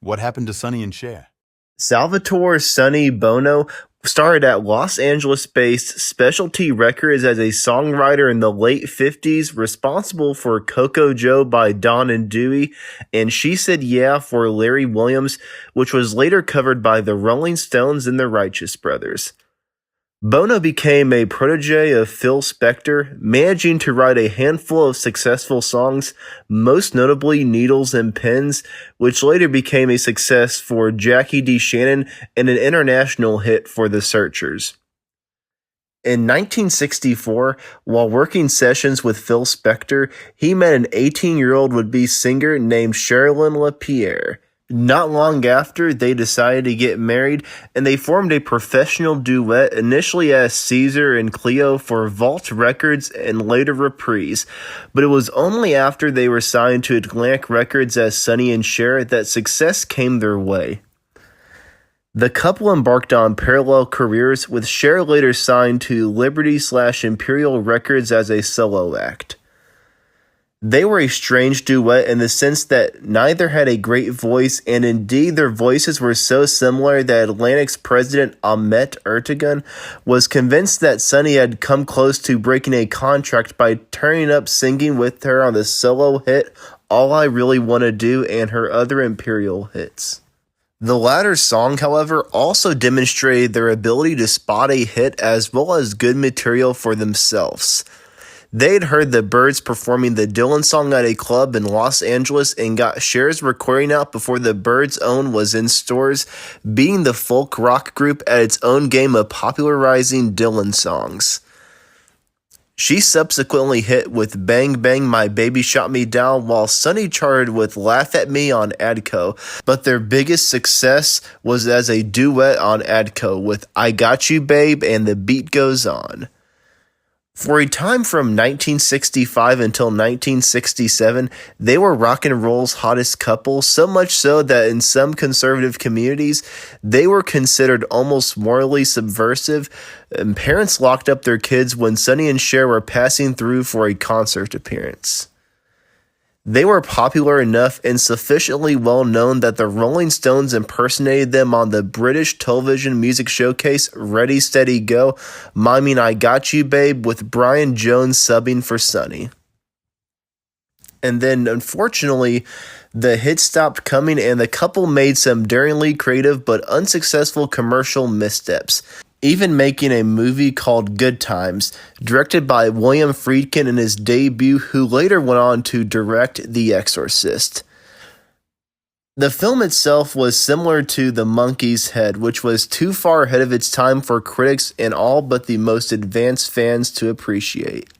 What happened to Sonny and Cher? Salvatore Sonny Bono started at Los Angeles-based Specialty Records as a songwriter in the late 50s, responsible for Coco Joe by Don and Dewey, and She Said Yeah for Larry Williams, which was later covered by the Rolling Stones and the Righteous Brothers. Bono became a protege of Phil Spector, managing to write a handful of successful songs, most notably Needles and Pins, which later became a success for Jackie D. Shannon and an international hit for The Searchers. In 1964, while working sessions with Phil Spector, he met an 18-year-old would-be singer named Sherilyn LaPierre. Not long after, they decided to get married, and they formed a professional duet initially as Caesar and Cleo for Vault Records and later Reprise, but it was only after they were signed to Atlantic Records as Sonny and Cher that success came their way. The couple embarked on parallel careers, with Cher later signed to Liberty/Imperial Records as a solo act. They were a strange duet in the sense that neither had a great voice, and indeed their voices were so similar that Atlantic's president Ahmet Ertegun was convinced that Sonny had come close to breaking a contract by turning up singing with her on the solo hit All I Really Wanna Do and her other Imperial hits. The latter song, however, also demonstrated their ability to spot a hit as well as good material for themselves. They'd heard the Byrds performing the Dylan song at a club in Los Angeles and got Cher's recording out before the Byrds' own was in stores, beating the folk rock group at its own game of popularizing Dylan songs. She subsequently hit with Bang Bang My Baby Shot Me Down, while Sonny charted with Laugh at Me on Adco, but their biggest success was as a duet on Adco with I Got You Babe and The Beat Goes On. For a time from 1965 until 1967, they were rock and roll's hottest couple, so much so that in some conservative communities, they were considered almost morally subversive, and parents locked up their kids when Sonny and Cher were passing through for a concert appearance. They were popular enough and sufficiently well known that the Rolling Stones impersonated them on the British television music showcase Ready Steady Go, miming I Got You Babe with Brian Jones subbing for Sonny. And then, unfortunately, the hits stopped coming and the couple made some daringly creative but unsuccessful commercial missteps, even making a movie called Good Times, directed by William Friedkin in his debut, who later went on to direct The Exorcist. The film itself was similar to The Monkey's Head, which was too far ahead of its time for critics and all but the most advanced fans to appreciate.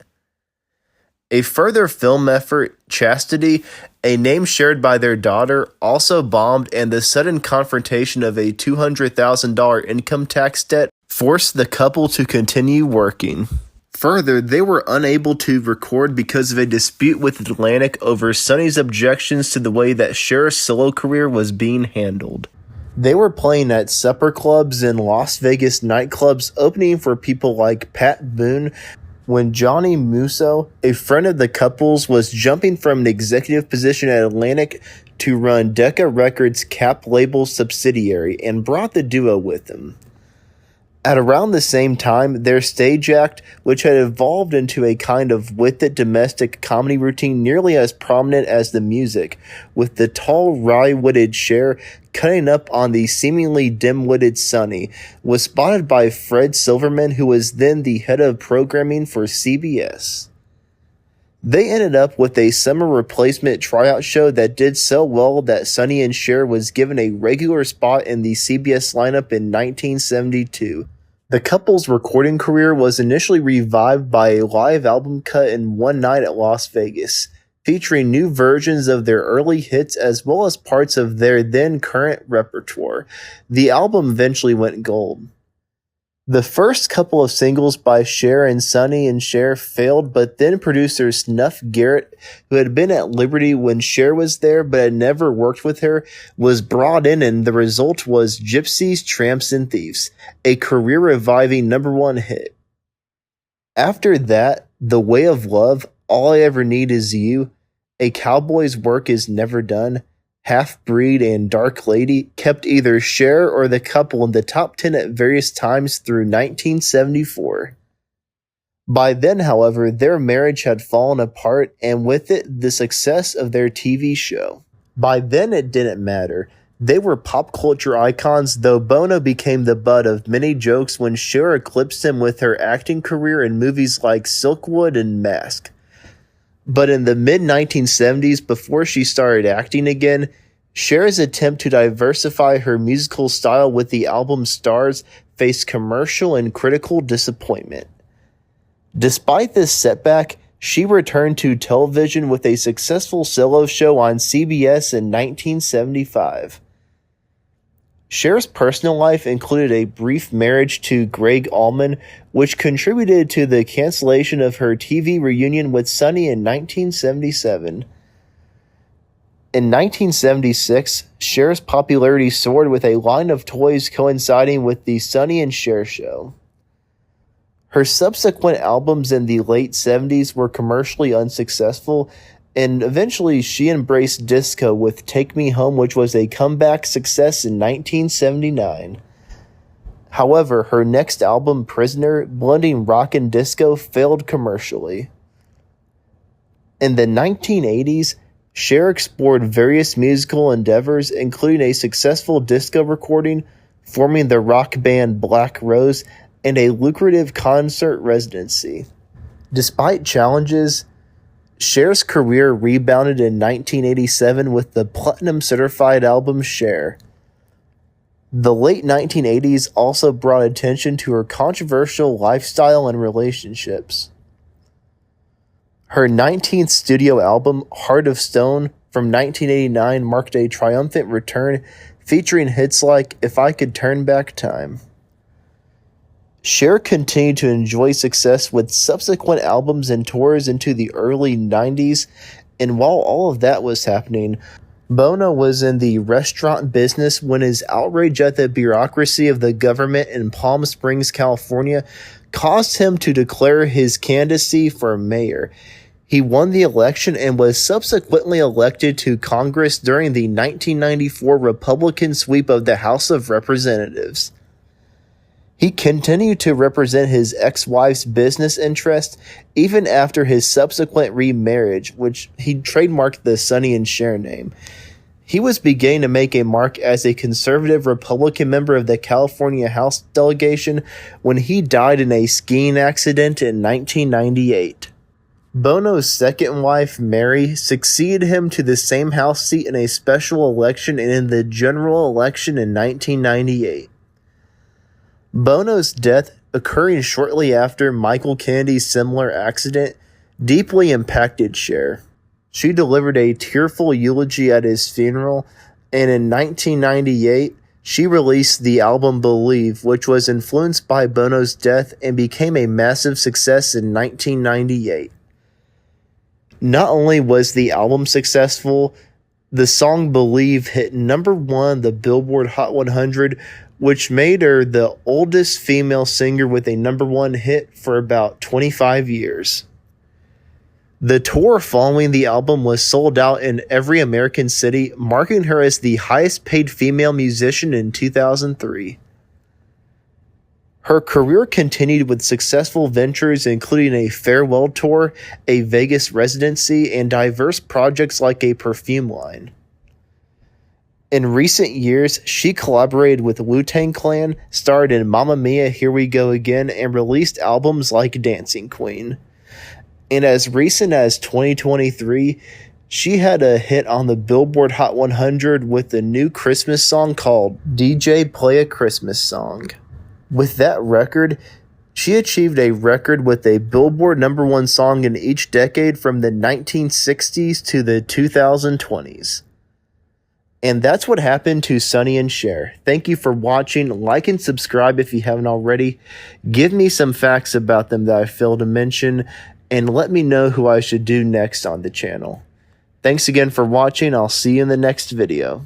A further film effort, Chastity, a name shared by their daughter, also bombed, and the sudden confrontation of a $200,000 income tax debt forced the couple to continue working. Further, they were unable to record because of a dispute with Atlantic over Sonny's objections to the way that Cher's solo career was being handled. They were playing at supper clubs and Las Vegas nightclubs, opening for people like Pat Boone, when Johnny Musso, a friend of the couple's, was jumping from an executive position at Atlantic to run Decca Records' Cap label subsidiary, and brought the duo with him. At around the same time, their stage act, which had evolved into a kind of with-it domestic comedy routine nearly as prominent as the music, with the tall, wry-witted Cher cutting up on the seemingly dim-witted Sonny, was spotted by Fred Silverman, who was then the head of programming for CBS. They ended up with a summer replacement tryout show that did so well that Sonny and Cher was given a regular spot in the CBS lineup in 1972. The couple's recording career was initially revived by a live album cut in one night at Las Vegas, featuring new versions of their early hits as well as parts of their then current repertoire. The album eventually went gold. The first couple of singles by Cher and Sonny and Cher failed, but then producer Snuff Garrett, who had been at Liberty when Cher was there but had never worked with her, was brought in, and the result was Gypsies, Tramps, and Thieves, a career-reviving #1 hit. After that, The Way of Love, All I Ever Need Is You, A Cowboy's Work Is Never Done, Half Breed, and Dark Lady kept either Cher or the couple in the top 10 at various times through 1974. By then, however, their marriage had fallen apart, and with it, the success of their TV show. By then, it didn't matter. They were pop culture icons, though Bono became the butt of many jokes when Cher eclipsed him with her acting career in movies like Silkwood and Mask. But in the mid-1970s, before she started acting again, Cher's attempt to diversify her musical style with the album Stars faced commercial and critical disappointment. Despite this setback, she returned to television with a successful solo show on CBS in 1975. Cher's personal life included a brief marriage to Greg Allman, which contributed to the cancellation of her TV reunion with Sonny in 1977. In 1976, Cher's popularity soared with a line of toys coinciding with the Sonny and Cher show. Her subsequent albums in the late 70s were commercially unsuccessful, and eventually she embraced disco with Take Me Home, which was a comeback success in 1979. However, her next album, Prisoner, blending rock and disco, failed commercially. In the 1980s, Cher explored various musical endeavors, including a successful disco recording, forming the rock band Black Rose, and a lucrative concert residency. Despite challenges, Cher's career rebounded in 1987 with the platinum-certified album Cher. The late 1980s also brought attention to her controversial lifestyle and relationships. Her 19th studio album, Heart of Stone, from 1989 marked a triumphant return, featuring hits like If I Could Turn Back Time. Cher continued to enjoy success with subsequent albums and tours into the early 90s, and while all of that was happening, Bono was in the restaurant business when his outrage at the bureaucracy of the government in Palm Springs, California, caused him to declare his candidacy for mayor. He won the election and was subsequently elected to Congress during the 1994 Republican sweep of the House of Representatives. He continued to represent his ex-wife's business interests even after his subsequent remarriage, which he trademarked the Sonny and Cher name. He was beginning to make a mark as a conservative Republican member of the California House delegation when he died in a skiing accident in 1998. Bono's second wife, Mary, succeeded him to the same House seat in a special election and in the general election in 1998. Bono's death, occurring shortly after Michael Kennedy's similar accident, deeply impacted Cher. She delivered a tearful eulogy at his funeral, and in 1998, she released the album Believe, which was influenced by Bono's death and became a massive success in 1998. Not only was the album successful, the song Believe hit number 1 on the Billboard Hot 100, which made her the oldest female singer with a number 1 hit for about 25 years. The tour following the album was sold out in every American city, marking her as the highest paid female musician in 2003. Her career continued with successful ventures including a farewell tour, a Vegas residency, and diverse projects like a perfume line. In recent years, she collaborated with Wu-Tang Clan, starred in Mamma Mia, Here We Go Again, and released albums like Dancing Queen. And as recent as 2023, she had a hit on the Billboard Hot 100 with the new Christmas song called DJ Play a Christmas Song. With that record, she achieved a record with a Billboard number 1 song in each decade from the 1960s to the 2020s. And that's what happened to Sonny and Cher. Thank you for watching. Like and subscribe if you haven't already. Give me some facts about them that I failed to mention, and let me know who I should do next on the channel. Thanks again for watching. I'll see you in the next video.